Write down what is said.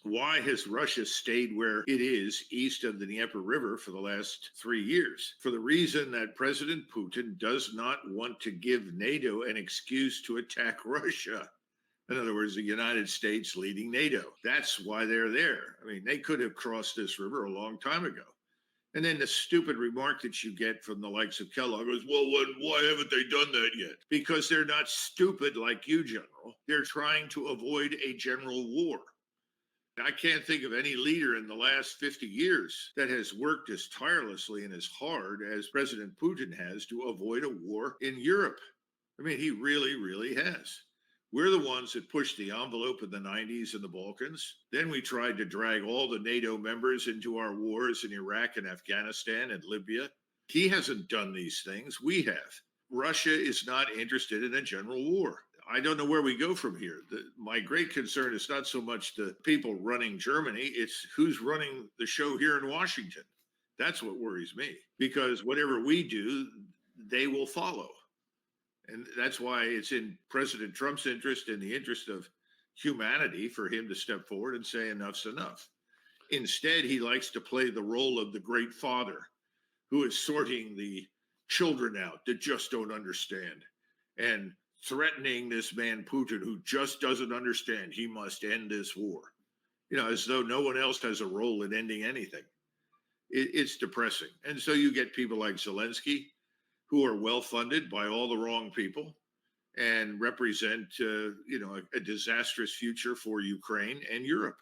Why has Russia stayed where it is east of the Dnper River for the last 3 years? For the reason that President Putin does not want to give NATO an excuse to attack Russia. In other words, the United States leading NATO. That's why they're there. I mean, they could have crossed this river a long time ago. And then the stupid remark that you get from the likes of Kellogg is, well, why haven't they done that yet? Because they're not stupid like you, General. They're trying to avoid a general war. I can't think of any leader in the last 50 years that has worked as tirelessly and as hard as President Putin has to avoid a war in Europe. I mean, he really, really has. We're the ones that pushed the envelope in the 90s in the Balkans. Then we tried to drag all the NATO members into our wars in Iraq and Afghanistan and Libya. He hasn't done these things. We have. Russia is not interested in a general war. I don't know where we go from here. My great concern is not so much the people running Germany, it's who's running the show here in Washington. That's what worries me, because whatever we do, they will follow. And that's why it's in President Trump's interest and the interest of humanity for him to step forward and say enough's enough. Instead, he likes to play the role of the great father who is sorting the children out that just don't understand and threatening this man Putin who just doesn't understand he must end this war, as though no one else has a role in ending anything. It's depressing. And so you get people like Zelensky, who are well funded by all the wrong people and represent, a disastrous future for Ukraine and Europe.